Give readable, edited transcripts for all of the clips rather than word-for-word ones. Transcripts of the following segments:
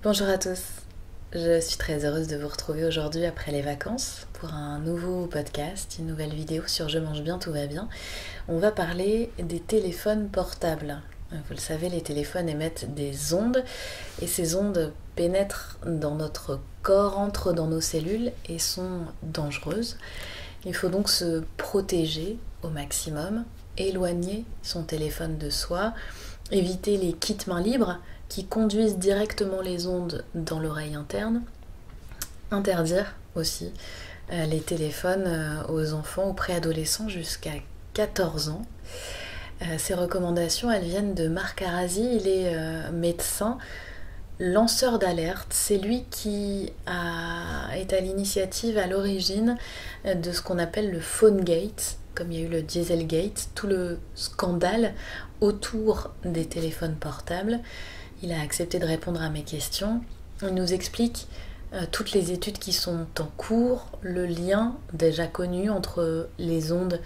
Bonjour à tous, je suis très heureuse de vous retrouver aujourd'hui après les vacances pour un nouveau podcast, une nouvelle vidéo sur Je mange bien, tout va bien. On va parler des téléphones portables. Vous le savez, les téléphones émettent des ondes et ces ondes pénètrent dans notre corps, entrent dans nos cellules et sont dangereuses. Il faut donc se protéger au maximum, éloigner son téléphone de soi, éviter les kits mains libres qui conduisent directement les ondes dans l'oreille interne, interdire aussi les téléphones aux enfants ou préadolescents jusqu'à 14 ans. Ces recommandations, elles viennent de Marc Arasi, il est médecin, lanceur d'alerte. C'est lui qui est à l'initiative, à l'origine de ce qu'on appelle le phone gate, comme il y a eu le Dieselgate, tout le scandale autour des téléphones portables. Il a accepté de répondre à mes questions. Il nous explique toutes les études qui sont en cours, le lien déjà connu entre les ondes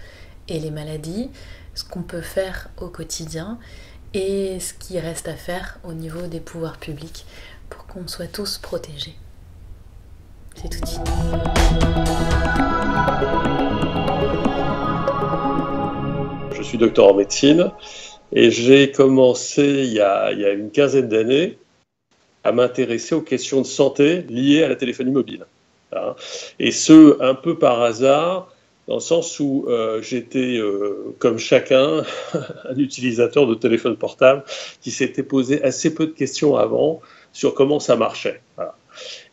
et les maladies, ce qu'on peut faire au quotidien et ce qui reste à faire au niveau des pouvoirs publics pour qu'on soit tous protégés. C'est tout de suite. Je suis docteur en médecine et j'ai commencé il y a une quinzaine d'années à m'intéresser aux questions de santé liées à la téléphonie mobile. Et ce, un peu par hasard, dans le sens où j'étais, comme chacun, un utilisateur de téléphone portable qui s'était posé assez peu de questions avant sur comment ça marchait. Voilà.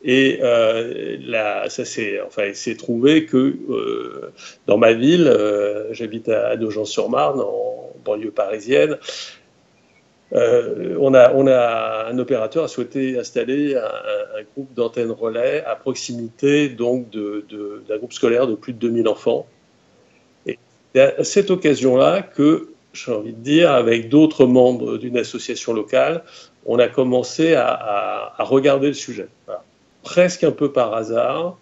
Et il s'est trouvé que dans ma ville, j'habite à Nogent-sur-Marne, en banlieue parisienne, un opérateur a souhaité installer un groupe d'antennes relais à proximité donc d'un groupe scolaire de plus de 2000 enfants. Et c'est à cette occasion-là que, j'ai envie de dire, avec d'autres membres d'une association locale, on a commencé à regarder le sujet. Voilà. Presque un peu par hasard,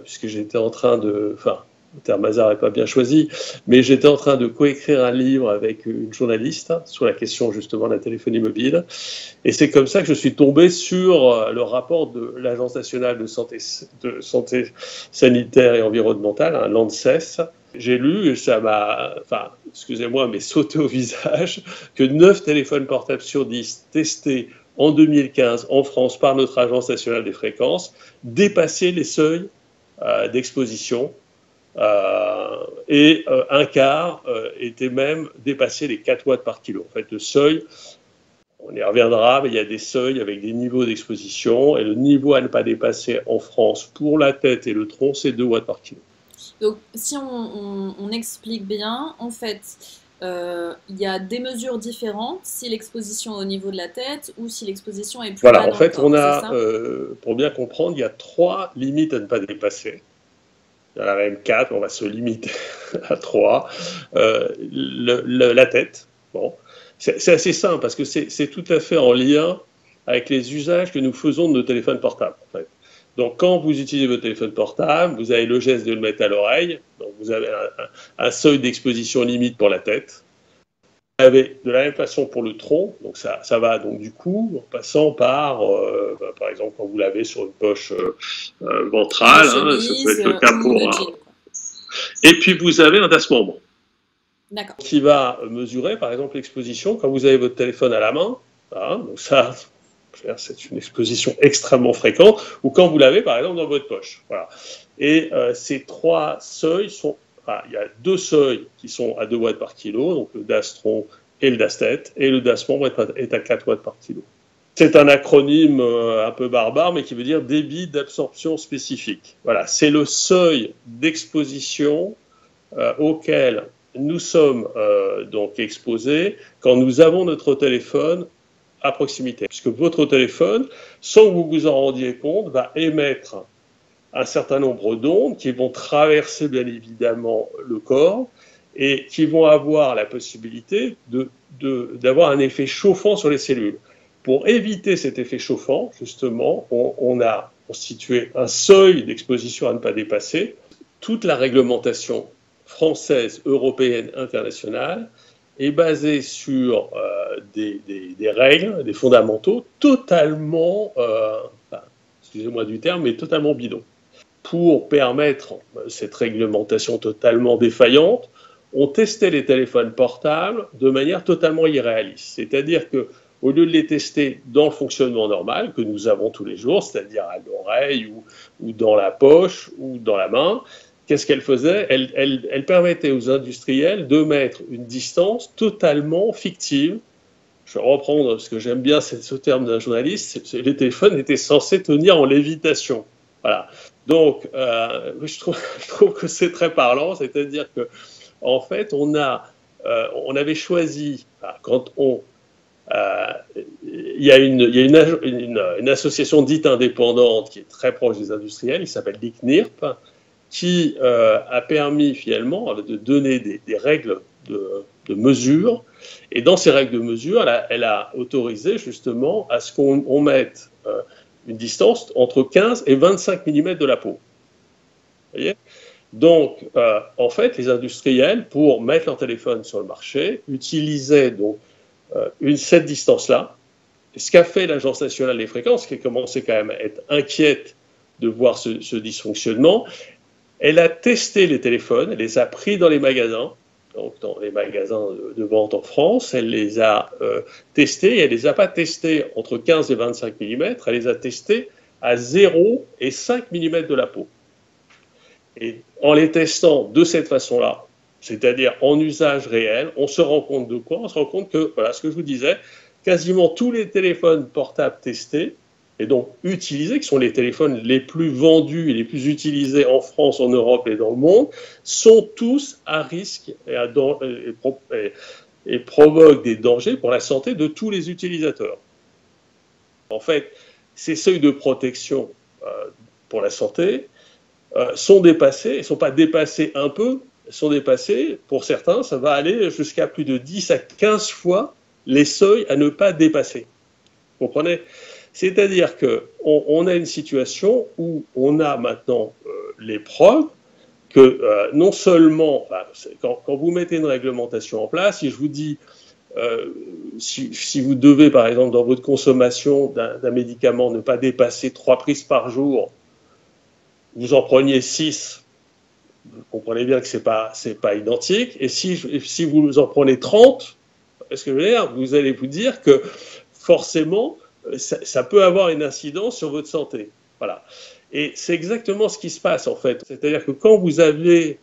puisque j'étais en train de... Enfin, le terme hasard n'est pas bien choisi, mais j'étais en train de coécrire un livre avec une journaliste sur la question justement de la téléphonie mobile. Et c'est comme ça que je suis tombé sur le rapport de l'Agence nationale de santé sanitaire et environnementale, l'ANSES. J'ai lu et ça m'a, excusez-moi, mais sauté au visage que 9 téléphones portables sur 10 testés en 2015 en France par notre Agence nationale des fréquences dépassaient les seuils d'exposition. Et un quart était même dépassé les 4 watts par kilo. En fait, le seuil, on y reviendra, mais il y a des seuils avec des niveaux d'exposition, et le niveau à ne pas dépasser en France pour la tête et le tronc, c'est 2 watts par kilo. Donc, si on explique bien, en fait, il y a des mesures différentes si l'exposition est au niveau de la tête ou si l'exposition est plus bas dans le corps. En fait, on a, pour bien comprendre, il y a 3 limites à ne pas dépasser. Il y en a même 4, on va se limiter à 3. La tête, bon, c'est assez simple parce que c'est tout à fait en lien avec les usages que nous faisons de nos téléphones portables. En fait. Donc, quand vous utilisez votre téléphone portable, vous avez le geste de le mettre à l'oreille. Donc, vous avez un seuil d'exposition limite pour la tête. Vous avez de la même façon pour le tronc. Donc, ça va donc du cou, en passant par exemple, quand vous l'avez sur une poche ventrale, ça peut être le cas pour... Et puis, vous avez un tasse-membre qui va mesurer, par exemple, l'exposition quand vous avez votre téléphone à la main. Donc ça, c'est une exposition extrêmement fréquente, ou quand vous l'avez, par exemple, dans votre poche. Voilà. Et ces 3 seuils sont... il y a 2 seuils qui sont à 2 watts par kilo, donc le DAS-tronc et le DAS-tête, et le DAS-membre est à 4 watts par kilo. C'est un acronyme un peu barbare, mais qui veut dire débit d'absorption spécifique. Voilà, c'est le seuil d'exposition auquel nous sommes donc exposés quand nous avons notre téléphone à proximité. Puisque votre téléphone, sans que vous vous en rendiez compte, va émettre un certain nombre d'ondes qui vont traverser bien évidemment le corps et qui vont avoir la possibilité d'avoir un effet chauffant sur les cellules. Pour éviter cet effet chauffant, justement, on a constitué un seuil d'exposition à ne pas dépasser. Toute la réglementation française, européenne, internationale est basé sur des règles, des fondamentaux totalement, excusez-moi du terme, mais totalement bidons. Pour permettre cette réglementation totalement défaillante, on testait les téléphones portables de manière totalement irréaliste. C'est-à-dire que, au lieu de les tester dans le fonctionnement normal que nous avons tous les jours, c'est-à-dire à l'oreille ou dans la poche ou dans la main, qu'est-ce qu'elle faisait ? Elle permettait aux industriels de mettre une distance totalement fictive. Je vais reprendre, parce que j'aime bien ce terme d'un journaliste, les téléphones étaient censés tenir en lévitation. Voilà. Donc, je trouve que c'est très parlant, c'est-à-dire que, en fait, on avait choisi, quand il y a une association dite indépendante qui est très proche des industriels, qui s'appelle l'ICNIRP, qui a permis finalement de donner des règles de mesure. Et dans ces règles de mesure, elle a autorisé justement à ce qu'on mette une distance entre 15 et 25 mm de la peau. Vous voyez ? Donc, en fait, les industriels, pour mettre leur téléphone sur le marché, utilisaient donc cette distance-là. Et ce qu'a fait l'Agence nationale des fréquences, qui a commencé quand même à être inquiète de voir ce dysfonctionnement, elle a testé les téléphones, elle les a pris dans les magasins, donc dans les magasins de vente en France, elle les a testés, et elle ne les a pas testés entre 15 et 25 mm, elle les a testés à 0 et 5 mm de la peau. Et en les testant de cette façon-là, c'est-à-dire en usage réel, on se rend compte de quoi ? On se rend compte que, voilà ce que je vous disais, quasiment tous les téléphones portables testés, et donc utilisés, qui sont les téléphones les plus vendus et les plus utilisés en France, en Europe et dans le monde, sont tous à risque et provoquent des dangers pour la santé de tous les utilisateurs. En fait, ces seuils de protection pour la santé sont dépassés, ils ne sont pas dépassés un peu, ils sont dépassés, pour certains, ça va aller jusqu'à plus de 10 à 15 fois les seuils à ne pas dépasser. Vous comprenez ? C'est-à-dire qu'on a une situation où on a maintenant les preuves que non seulement, quand vous mettez une réglementation en place, si je vous dis, si vous devez par exemple dans votre consommation d'un médicament ne pas dépasser 3 prises par jour, vous en preniez 6, vous comprenez bien que ce n'est pas identique, et si vous en prenez 30, est-ce que je veux dire, vous allez vous dire que forcément, ça peut avoir une incidence sur votre santé. Voilà. Et c'est exactement ce qui se passe en fait. C'est-à-dire que quand vous avez,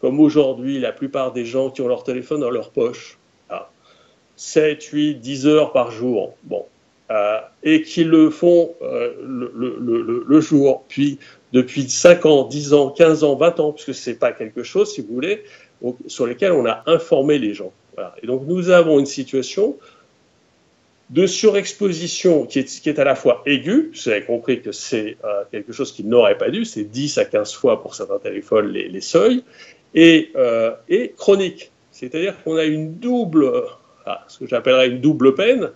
comme aujourd'hui, la plupart des gens qui ont leur téléphone dans leur poche, 7, 8, 10 heures par jour, et qui le font le jour, puis depuis 5 ans, 10 ans, 15 ans, 20 ans, puisque ce n'est pas quelque chose, si vous voulez, sur lequel on a informé les gens. Voilà. Et donc nous avons une situation de surexposition qui est à la fois aiguë, vous avez compris que c'est quelque chose qui n'aurait pas dû, c'est 10 à 15 fois pour certains téléphones les seuils, et chronique, c'est-à-dire qu'on a une double, ce que j'appellerais une double peine,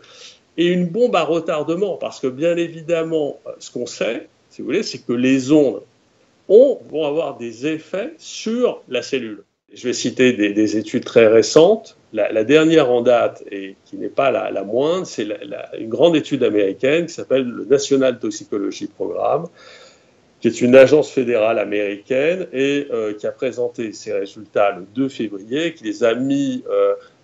et une bombe à retardement, parce que bien évidemment, ce qu'on sait, si vous voulez, c'est que les ondes vont avoir des effets sur la cellule. Je vais citer des études très récentes. La dernière en date, et qui n'est pas la moindre, c'est une grande étude américaine qui s'appelle le National Toxicology Program, qui est une agence fédérale américaine et qui a présenté ses résultats le 2 février, qui les a mis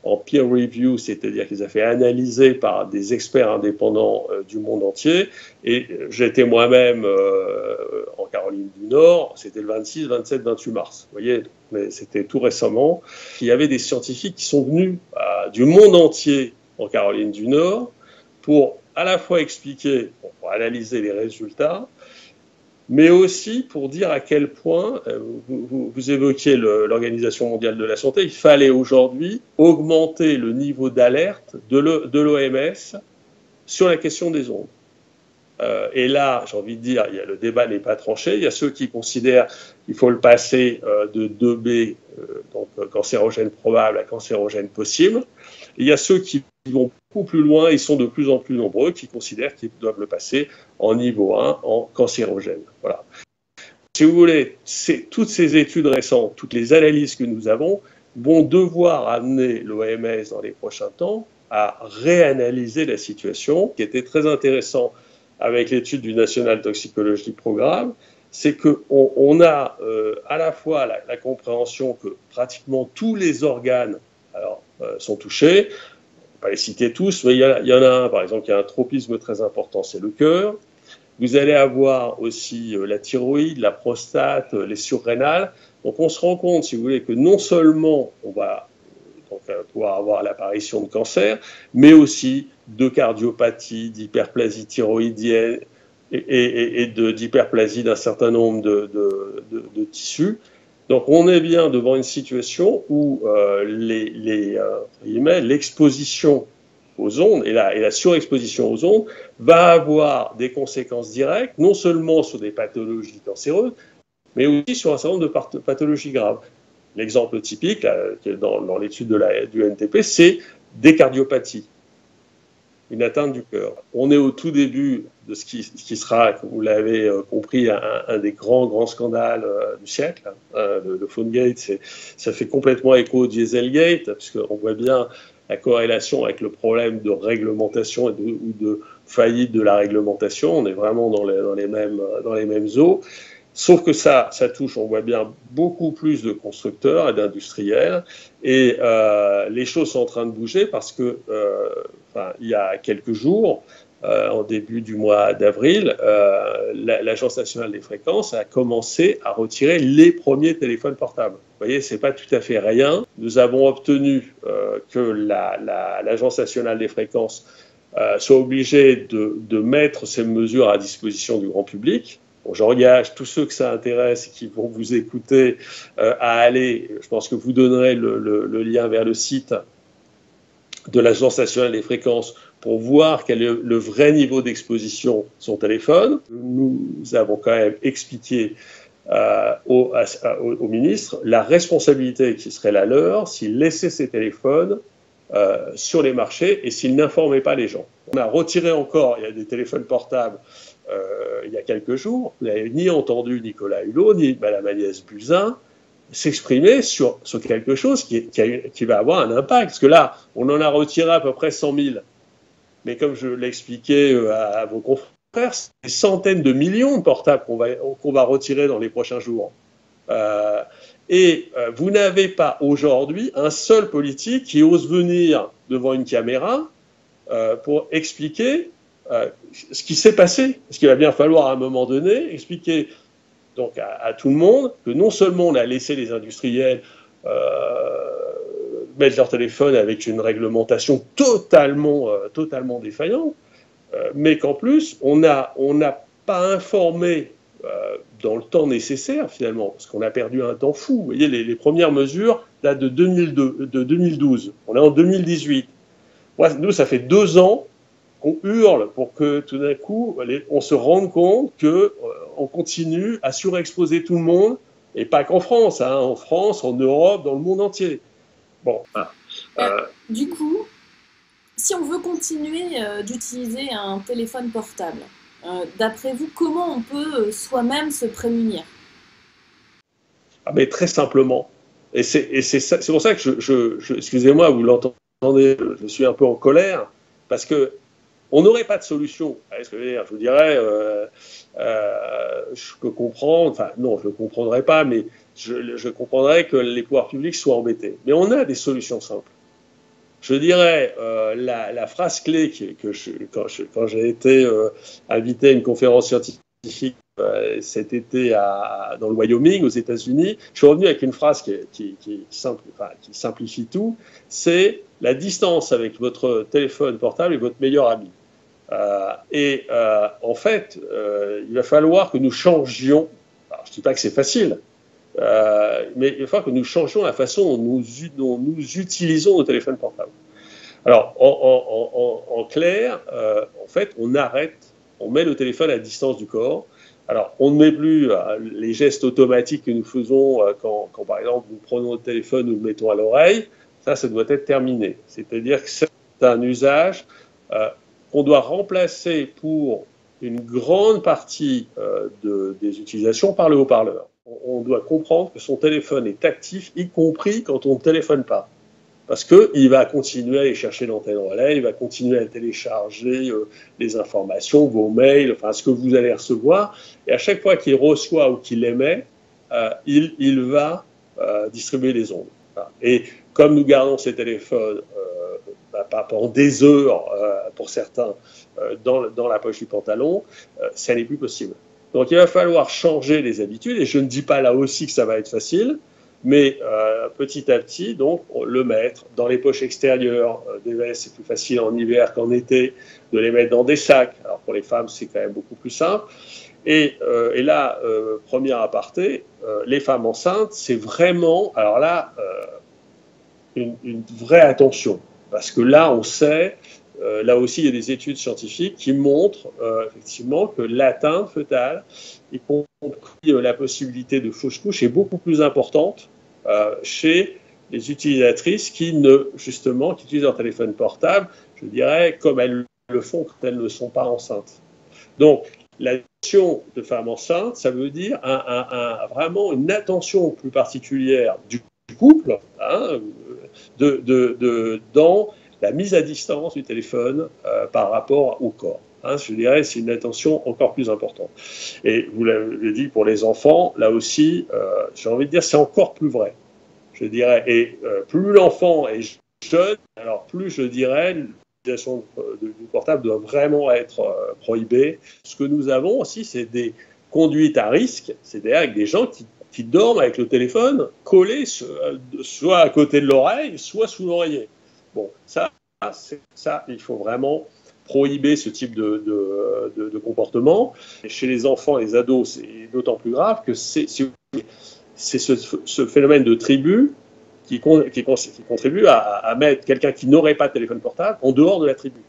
en peer review, c'est-à-dire qu'ils ont fait analyser par des experts indépendants du monde entier. Et j'étais moi-même en Caroline du Nord, c'était le 26, 27, 28 mars. Vous voyez, mais c'était tout récemment. Il y avait des scientifiques qui sont venus du monde entier en Caroline du Nord pour à la fois expliquer, pour analyser les résultats, mais aussi pour dire à quel point, vous évoquiez l'Organisation mondiale de la santé, il fallait aujourd'hui augmenter le niveau d'alerte de l'OMS sur la question des ondes. Et là, j'ai envie de dire, le débat n'est pas tranché. Il y a ceux qui considèrent qu'il faut le passer de 2B, donc cancérogène probable, à cancérogène possible. Et il y a ceux qui vont beaucoup plus loin, ils sont de plus en plus nombreux, qui considèrent qu'ils doivent le passer en niveau 1, en cancérogène. Voilà. Si vous voulez, toutes ces études récentes, toutes les analyses que nous avons, vont devoir amener l'OMS dans les prochains temps à réanalyser la situation. Ce qui était très intéressant avec l'étude du National Toxicology Programme, c'est qu'on a à la fois la compréhension que pratiquement tous les organes sont touchés. On ne va pas les citer tous, mais il y en a un, par exemple, qui a un tropisme très important, c'est le cœur. Vous allez avoir aussi la thyroïde, la prostate, les surrénales. Donc on se rend compte, si vous voulez, que non seulement on va pouvoir avoir l'apparition de cancer, mais aussi de cardiopathie, d'hyperplasie thyroïdienne et d'hyperplasie d'un certain nombre de tissus. Donc on est bien devant une situation où l'exposition aux ondes et la surexposition aux ondes va avoir des conséquences directes, non seulement sur des pathologies cancéreuses, mais aussi sur un certain nombre de pathologies graves. L'exemple typique, là, qui est dans l'étude du NTP, c'est des cardiopathies, une atteinte du cœur. On est au tout début de ce qui sera, comme vous l'avez compris, un des grands scandales du siècle. Le Phonegate, ça fait complètement écho au Dieselgate, puisqu'on voit bien la corrélation avec le problème de réglementation ou de faillite de la réglementation. On est vraiment dans les mêmes eaux. Sauf que ça touche, on voit bien, beaucoup plus de constructeurs et d'industriels. Et les choses sont en train de bouger parce que, il y a quelques jours, en début du mois d'avril, l'Agence nationale des fréquences a commencé à retirer les premiers téléphones portables. Vous voyez, c'est pas tout à fait rien. Nous avons obtenu que l'Agence nationale des fréquences soit obligée de mettre ces mesures à disposition du grand public. Bon, j'engage tous ceux que ça intéresse et qui vont vous écouter à aller. Je pense que vous donnerez le lien vers le site de l'Agence nationale des fréquences pour voir quel est le vrai niveau d'exposition de son téléphone. Nous avons quand même expliqué au ministre la responsabilité qui serait la leur s'il laissait ses téléphones sur les marchés et s'il n'informait pas les gens. On a retiré encore, il y a des téléphones portables il y a quelques jours. Vous n'avez ni entendu Nicolas Hulot ni Mme Agnès Buzyn s'exprimer sur quelque chose qui va avoir un impact. Parce que là, on en a retiré à peu près 100 000. Mais comme je l'expliquais à vos confrères, c'est des centaines de millions de portables qu'on va retirer dans les prochains jours. Vous n'avez pas aujourd'hui un seul politique qui ose venir devant une caméra pour expliquer ce qui s'est passé. Parce qu'il va bien falloir à un moment donné expliquer donc à tout le monde que non seulement on a laissé les industriels mettre leur téléphone avec une réglementation totalement défaillante, mais qu'en plus on n'a pas informé dans le temps nécessaire finalement, parce qu'on a perdu un temps fou. Vous voyez, les premières mesures datent de 2012. On est en 2018. Nous, ça fait 2 ans qu'on hurle pour que tout d'un coup, on se rende compte qu'on continue à surexposer tout le monde, et pas qu'en France, hein, en France, en Europe, dans le monde entier. Bon. Du coup, si on veut continuer d'utiliser un téléphone portable, d'après vous, comment on peut soi-même se prémunir? Mais très simplement. Et c'est pour ça que excusez-moi, vous l'entendez, je suis un peu en colère, parce que on n'aurait pas de solution. Vous voyez ce que je veux dire? Je vous dirais, je peux comprendre, enfin non, je ne le comprendrai pas, mais je comprendrais que les pouvoirs publics soient embêtés. Mais on a des solutions simples. Je dirais, la phrase clé quand j'ai été invité à une conférence scientifique cet été dans le Wyoming, aux États-Unis, je suis revenu avec une phrase qui simplifie tout, c'est la distance avec votre téléphone portable est votre meilleur ami. En fait, il va falloir que nous changions, alors je ne dis pas que c'est facile, mais il va falloir que nous changions la façon dont nous utilisons nos téléphones portables. Alors, en clair, en fait, on met le téléphone à distance du corps. Alors, on ne met plus les gestes automatiques que nous faisons quand par exemple, nous prenons le téléphone, nous le mettons à l'oreille. Ça doit être terminé. C'est-à-dire que c'est un usage qu'on doit remplacer pour une grande partie des utilisations par le haut-parleur. on doit comprendre que son téléphone est actif, y compris quand on ne téléphone pas. Parce qu'il va continuer à aller chercher l'antenne relais, il va continuer à télécharger les informations, vos mails, enfin ce que vous allez recevoir. Et à chaque fois qu'il reçoit ou qu'il émet, il va distribuer les ondes. Voilà. Et comme nous gardons ces téléphones pendant des heures, pour certains, dans la poche du pantalon, ça n'est plus possible. Donc il va falloir changer les habitudes, et je ne dis pas là aussi que ça va être facile, mais petit à petit, donc, le mettre dans les poches extérieures des vestes, c'est plus facile en hiver qu'en été, de les mettre dans des sacs. Alors pour les femmes, c'est quand même beaucoup plus simple. Et là, premier aparté, les femmes enceintes, c'est vraiment, alors là, une vraie attention. Parce que là, on sait, là aussi, il y a des études scientifiques qui montrent effectivement que l'atteinte fœtale, y compris la possibilité de fausse couche, est beaucoup plus importante chez les utilisatrices qui utilisent leur téléphone portable, je dirais, comme elles le font quand elles ne sont pas enceintes. Donc, l'attention de femmes enceintes, ça veut dire vraiment une attention plus particulière du couple, dans la mise à distance du téléphone par rapport au corps. Je dirais c'est une attention encore plus importante. Et vous l'avez dit pour les enfants, là aussi, j'ai envie de dire c'est encore plus vrai. Je dirais, et plus l'enfant est jeune, alors plus je dirais l'utilisation du portable doit vraiment être prohibée. Ce que nous avons aussi, c'est des conduites à risque, c'est-à-dire avec des gens qui dorment avec le téléphone collé soit à côté de l'oreille, soit sous l'oreiller. Bon, ça, il faut vraiment prohiber ce type de comportement. Et chez les enfants et les ados, c'est d'autant plus grave que c'est ce phénomène de tribu qui contribue à mettre quelqu'un qui n'aurait pas de téléphone portable en dehors de la tribu.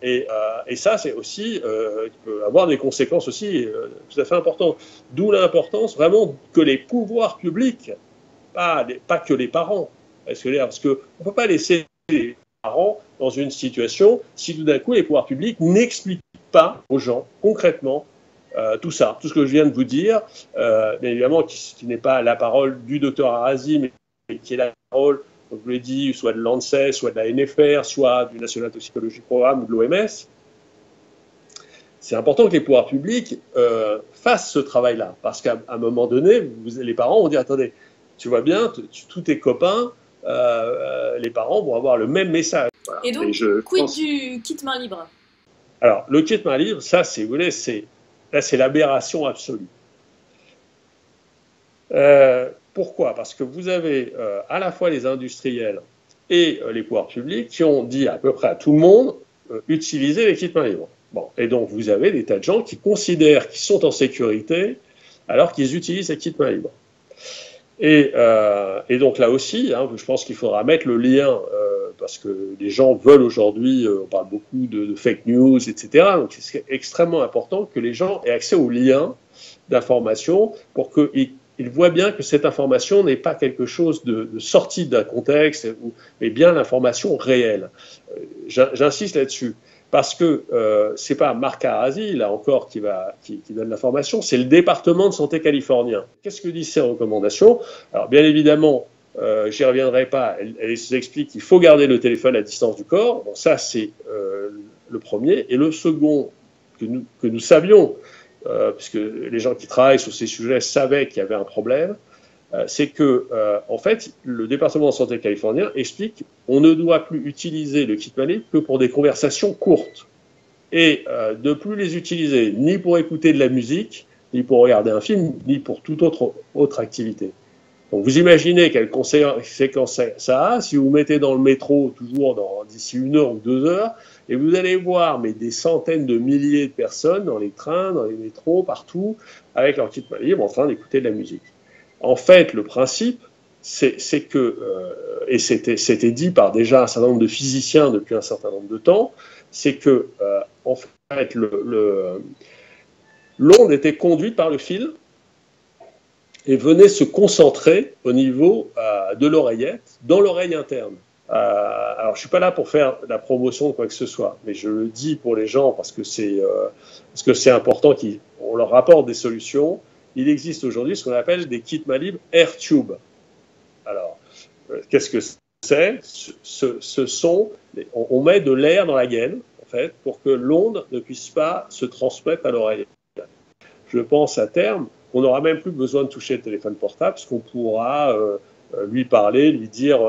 Et ça, c'est aussi, peut avoir des conséquences aussi tout à fait importantes. D'où l'importance vraiment que les pouvoirs publics, pas que les parents, parce qu'on ne peut pas laisser les parents dans une situation si tout d'un coup les pouvoirs publics n'expliquent pas aux gens concrètement tout ça, tout ce que je viens de vous dire, bien évidemment qui n'est pas la parole du docteur Arazi, mais qui est la parole, comme je vous l'ai dit, soit de l'ANSES, soit de la NFR, soit du National Toxicology Programme ou de l'OMS. C'est important que les pouvoirs publics fassent ce travail-là, parce qu'à un moment donné, les parents vont dire, attendez, tu vois bien, tous tes copains, les parents vont avoir le même message. Voilà. Et donc, quid du kit main libre? Alors, le kit main libre, ça, si vous voulez, c'est l'aberration absolue. Pourquoi? Parce que vous avez à la fois les industriels et les pouvoirs publics qui ont dit à peu près à tout le monde utiliser les kits main libre. Bon, et donc vous avez des tas de gens qui considèrent qu'ils sont en sécurité alors qu'ils utilisent les kits main libre. Et donc là aussi, je pense qu'il faudra mettre le lien parce que les gens veulent aujourd'hui, on parle beaucoup de fake news, etc. Donc c'est extrêmement important que les gens aient accès aux liens d'information pour qu'ils voient bien que cette information n'est pas quelque chose de sorti d'un contexte, mais bien l'information réelle. J'insiste là-dessus. Parce que ce n'est pas Marc Arazi, là encore, qui donne l'information, c'est le département de santé californien. Qu'est-ce que disent ces recommandations? Alors, bien évidemment, j'y reviendrai pas, elles expliquent qu'il faut garder le téléphone à distance du corps. Bon, ça, c'est le premier. Et le second, que nous savions, puisque les gens qui travaillent sur ces sujets savaient qu'il y avait un problème, c'est que, en fait, le département de santé californien explique qu'on ne doit plus utiliser le kit main libre que pour des conversations courtes et ne plus les utiliser ni pour écouter de la musique, ni pour regarder un film, ni pour toute autre activité. Donc vous imaginez quelles conséquences ça a si vous mettez dans le métro toujours d'ici 1 heure ou 2 heures et vous allez voir des centaines de milliers de personnes dans les trains, dans les métros, partout, avec leur kit main libre en train d'écouter de la musique. En fait, le principe, c'est que, et c'était dit par déjà un certain nombre de physiciens depuis un certain nombre de temps, c'est que, en fait, l'onde était conduite par le fil et venait se concentrer au niveau de l'oreillette, dans l'oreille interne. Alors, je ne suis pas là pour faire la promotion de quoi que ce soit, mais je le dis pour les gens parce que c'est important qu'on leur apporte des solutions. il existe aujourd'hui ce qu'on appelle des kits mains libres AirTube. Alors, qu'est-ce que c'est? Ce sont, on met de l'air dans la gaine, en fait, pour que l'onde ne puisse pas se transmettre à l'oreille. Je pense à terme qu'on n'aura même plus besoin de toucher le téléphone portable, parce qu'on pourra lui parler, lui dire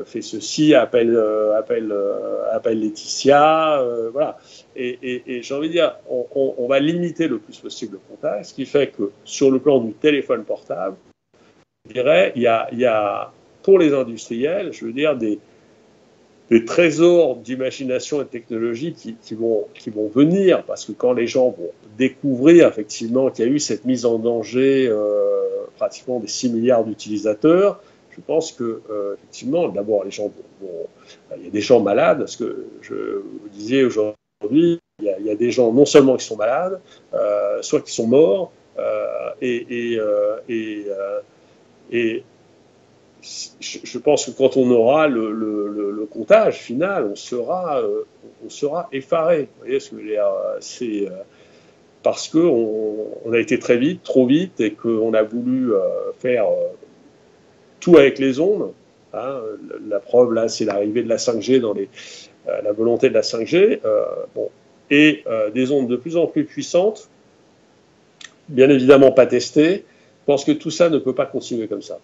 fais ceci, appelle Laetitia, voilà. Et j'ai envie de dire, on va limiter le plus possible le contact, ce qui fait que sur le plan du téléphone portable, je dirais, il y a pour les industriels, je veux dire, des trésors d'imagination et de technologie qui vont venir, parce que quand les gens vont découvrir effectivement qu'il y a eu cette mise en danger pratiquement des 6 milliards d'utilisateurs, je pense que effectivement, d'abord les gens il y a des gens malades, parce que je vous disais aujourd'hui, il y a des gens non seulement qui sont malades, soit qui sont morts, et je pense que quand on aura le comptage final, on sera effaré. Vous voyez ce que je veux dire? C'est parce qu'on a été très vite, trop vite, et qu'on a voulu faire tout avec les ondes. Hein. La preuve, là, c'est l'arrivée de la 5G la volonté de la 5G. Et des ondes de plus en plus puissantes, bien évidemment pas testées. Je pense que tout ça ne peut pas continuer comme ça.